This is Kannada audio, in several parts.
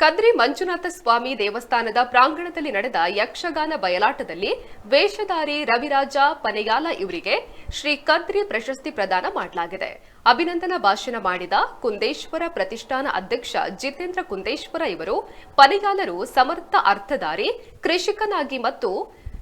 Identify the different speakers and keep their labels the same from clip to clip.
Speaker 1: ಕದ್ರಿ ಮಂಜುನಾಥ ಸ್ವಾಮಿ ದೇವಸ್ಥಾನದ ಪ್ರಾಂಗಣದಲ್ಲಿ ನಡೆದ ಯಕ್ಷಗಾನ ಬಯಲಾಟದಲ್ಲಿ ವೇಷಧಾರಿ ರವಿರಾಜ ಪನೆಯಾಲ ಇವರಿಗೆ ಶ್ರೀ ಕದ್ರಿ ಪ್ರಶಸ್ತಿ ಪ್ರದಾನ ಮಾಡಲಾಗಿದೆ. ಅಭಿನಂದನಾ ಭಾಷಣ ಮಾಡಿದ ಕುಂದೇಶ್ವರ ಪ್ರತಿಷ್ಠಾನ ಅಧ್ಯಕ್ಷ ಜಿತೇಂದ್ರ ಕುಂದೇಶ್ವರ ಇವರು ಪನೆಯಾಲರು ಸಮರ್ಥ ಅರ್ಥಧಾರಿ ಕೃಷಿಕನಾಗಿ ಮತ್ತು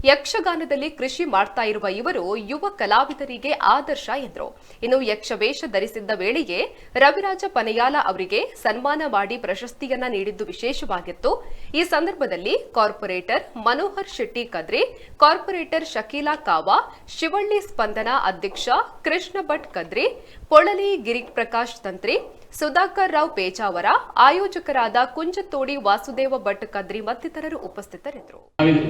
Speaker 1: ಯಕ್ಷಗಾನದಲ್ಲಿ ಕೃಷಿ ಮಾಡ್ತಾ ಇರುವ ಇವರು ಯುವ ಕಲಾವಿದರಿಗೆ ಆದರ್ಶ ಎಂದರು. ಇನ್ನು ಯಕ್ಷ ವೇಷ ಧರಿಸಿದ್ದ ವೇಳೆಗೆ ರವಿರಾಜ ಪನೆಯಾಲ ಅವರಿಗೆ ಸನ್ಮಾನ ಮಾಡಿ ಪ್ರಶಸ್ತಿಯನ್ನ ನೀಡಿದ್ದು ವಿಶೇಷವಾಗಿತ್ತು. ಈ ಸಂದರ್ಭದಲ್ಲಿ ಕಾರ್ಪೊರೇಟರ್ ಮನೋಹರ್ ಶೆಟ್ಟಿ ಕದ್ರಿ, ಕಾರ್ಪೊರೇಟರ್ ಶಕೀಲಾ ಕಾವಾ, ಶಿವಳ್ಳಿ ಸ್ಪಂದನ ಅಧ್ಯಕ್ಷ ಕೃಷ್ಣ ಭಟ್ ಕದ್ರಿ, ಪೊಳಲಿ ಗಿರಿಪ್ರಕಾಶ್ ತಂತ್ರಿ, ಸುಧಾಕರ್ ರಾವ್ ಪೇಜಾವರ, ಆಯೋಜಕರಾದ ಕುಂಜತೋಡಿ ವಾಸುದೇವ ಭಟ್ ಕದ್ರಿ ಮತ್ತಿತರರು ಉಪಸ್ಥಿತರಿದ್ದರು.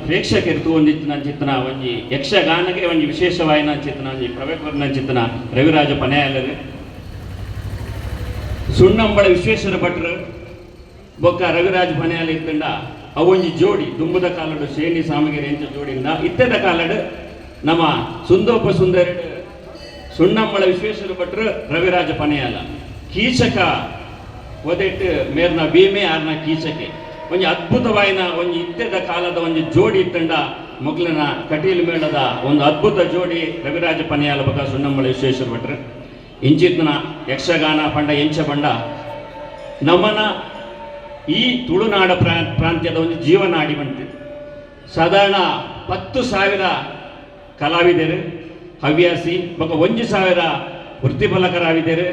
Speaker 2: ಪ್ರೇಕ್ಷಕರು ಒಂದಿತ್ತು ಚಿತ್ರನ ಒಂಜಿ ಯಕ್ಷಗಾನಕ್ಕೆ ಒಂಜಿ ವಿಶೇಷವಾಯಿನ ಚಿತ್ರನ ಒಂಜಿ ಪ್ರವೇಕರ್ನ ಚಿತ್ರನ ರವಿರಾಜ ಪನೆಯಾಲರು ಸುಣ್ಣಂಬಳ ವಿಶ್ವೇಶ್ವರ ಭಟ್ರು ಬೊಕ್ಕ ರವಿರಾಜ ಪನೆಯಾಲ ಇತ್ತಂಡ ಅವೊಂಜಿ ಜೋಡಿ ದುಂಬುದ ಕಾಲಡು ಶೇಣಿ ಸಾಮಗಿರಿ ಎಂಚ ಜೋಡಿಯಿಂದ ಇತ್ತದ ಕಾಲಡು ನಮ್ಮ ಸುಂದೋಪ ಸುಂದರ ಸುಣ್ಣಂಬಳ ವಿಶ್ವೇಶ್ವರ ಭಟ್ರು ರವಿರಾಜ ಪನೆಯಾಲ ಕೀಚಕ ಒದೆಟ್ಟು ಮೇರ್ನ ಭೀಮೆ ಆರ್ನ ಕೀಚಕೆ ಒಂಜಿ ಅದ್ಭುತವಾಯಿನ ಒಂಜಿ ಇತ್ತೆದ ಕಾಲದ ಒಂಜಿ ಜೋಡಿ ಇತ್ತಂಡ ಮೊಗ್ಲಿನ ಕಟೀಲ್ ಮೇಳದ ಒಂದು ಅದ್ಭುತ ಜೋಡಿ ರವಿರಾಜ ಪನೆಯಾಲ ಬಗ ಸುಣ್ಣಂಬಳ ವಿಶ್ವೇಶ್ವರ ಭಟ್ರು ಇಂಚಿತ್ನ ಯಕ್ಷಗಾನ ಪಂಡ ಎಂಚ ಬಂಡ ನಮ್ಮನ ಈ ತುಳುನಾಡ ಪ್ರಾಂತ್ಯದ ಒಂದು ಜೀವನಾಡಿ ಬಂತು. ಸಾಧಾರಣ 10,000 ಕಲಾವಿದರು ಹವ್ಯಾಸಿ ಬಗ 1,000 ವೃತ್ತಿಪರ ಕಲಾವಿದರು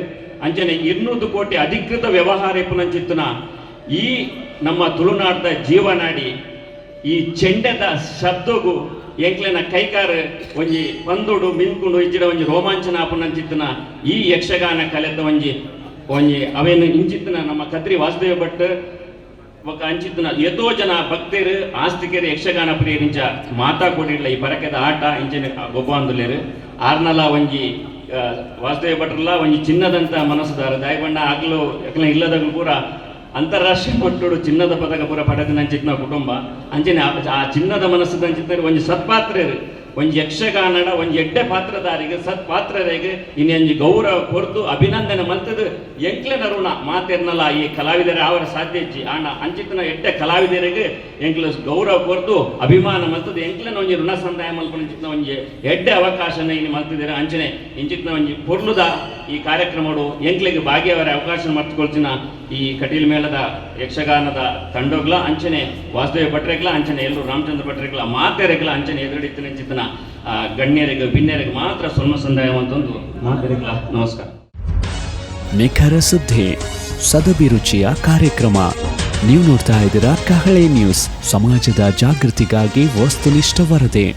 Speaker 2: ಅಂಚನೆ 200 ಕೋಟಿ ಅಧಿಕೃತ ವ್ಯವಹಾರ ಪುನಂಚಿತ್ತನ ಈ ನಮ್ಮ ತುಳುನಾಡದ ಜೀವನಾಡಿ ಈ ಚೆಂಡದ ಶಬ್ದಗೂ ಎಂಕ್ಲೆನ ಕೈಕಾರ ಒಂಜಿ ಪಂದುಡು ಮಿಂಕುಂಡು ಇಜ್ಜಿಡ ಒಂಜಿ ರೋಮಾಂಚನ ಆಪುನಂಚಿತ್ತನ ಈ ಯಕ್ಷಗಾನ ಕಲೆದ ಒಂಜಿ ಅವೇನು ಇಂಚಿತ್ತನ ನಮ್ಮ ಕದ್ರಿ ವಾಸುದೇವ ಭಟ್ ఒక ಅಂಚಿತ್ತನ ಎದೋ ಜನ ಭಕ್ತರು ಆಸ್ತಿಕರು ಯಕ್ಷಗಾನ ಪ್ರಿಯರಿಂಚ ಮಾತಾ ಕೊಡಿಲ್ಲ ಈ ಬರಕೆದ ಆಟ ಇಂಚಿನ ಗೊಬ್ಬಂದುಲೇರು ಆರ್ನಲ ಒಂಜಿ ವಾಸುದೇವ ಭಟ್ರಲ್ಲ ಒಂಜಿ ಚಿನ್ನದಂತ ಮನಸ್ಸುದಾರ ದಾಯಬಣ್ಣ ಆಗ್ಲೂ ಯಾಕಲ ಇಲ್ಲದಾಗಲೂ ಪೂರ ಅಂತಾರಾಷ್ಟ್ರೀಯ ಮಟ್ಟುಡು ಚಿನ್ನದ ಪದಕ ಪೂರ ಪಡೆದಿನ ಅಂಚಿತ್ನ ಕುಟುಂಬ ಅಂಚನೆ ಆ ಚಿನ್ನದ ಮನಸ್ಸದ ಅಂಚಿತ್ತರು ಒಂಜಿ ಸತ್ಪಾತ್ರರು ಒಂಜಿ ಯಕ್ಷಗಾನಡ ಒಂಜಿ ಎಡ್ಡೆ ಪಾತ್ರಧಾರಿಗೆ ಸತ್ಪಾತ್ರರಿಗೆ ಇನ್ನೊಂಜಿ ಗೌರವ ಕೊರ್ದು ಅಭಿನಂದನೆ ಮಲ್ತದು ಎಂಕ್ಲೆನ ಋಣ ಮಾತೆರ್ನಲ್ಲ ಈ ಕಲಾವಿದರ ಅವರ ಸಾಧ್ಯಜ್ಜಿ ಆಣ ಅಂಚಿತ್ತನ ಎಡ್ಡೆ ಕಲಾವಿದರಿಗೆ ಎಂಕ್ಲ ಗೌರವ ಕೊರ್ದು ಅಭಿಮಾನ ಮಲ್ತದು ಎಂಕ್ಲೆನ ಒಂಜಿ ಋಣ ಸಂದಾಯ ಮಲ್ಪಂಚಿತ್ನ ಒಂಜಿ ಎಡ್ಡೆ ಅವಕಾಶನ ಇನ್ನು ಮಲ್ತಿದ್ದಾರೆ ಅಂಚನೆ ಇಂಚಿತ್ನ ಒಂಜಿ ಪೊರ್ಲುದ ಈ ಕಾರ್ಯಕ್ರಮಡು ಎಂಕ್ಲೆಗೆ ಭಾಗಿಯವರ ಅವಕಾಶ ಮರ್ತ್ಕೊಳ್ತಿನ ಈ ಕಟೀಲ್ ಮೇಳದ ಯಕ್ಷಗಾನದ ತಂಡೋಗ್ಲ ಅಂಚನೆ ವಾಸುದೇವ ಭಟ್ರೆಗ್ಲ ಅಂಚನೆ ಎಲ್ಲರೂ ರಾಮಚಂದ್ರ ಭಟ್ರೆಗ್ಲ ಮಾತೆರೆಗ್ಲ ಅಂಚನೆ ಎದುರಿತ್ತಿನ ಚಿತ್ತನ ಗಣ್ಯರಿಗೆ ಭಿನ್ನರಿಗೆ ಮಾತ್ರ ಸ್ವರ್ಣ ಸಂದಾಯ ಅಂತಂದು ಮಾತೆರೆಗ್ಲ ನಮಸ್ಕಾರ.
Speaker 3: ನಿಖರ ಸುದ್ದಿ ಸದಭಿರುಚಿಯ ಕಾರ್ಯಕ್ರಮ ನೀವು ನೋಡ್ತಾ ಇದ್ದೀರಾ ಕಹಳೆ ನ್ಯೂಸ್, ಸಮಾಜದ ಜಾಗೃತಿಗಾಗಿ ವಸ್ತುನಿಷ್ಠ ವರದಿ.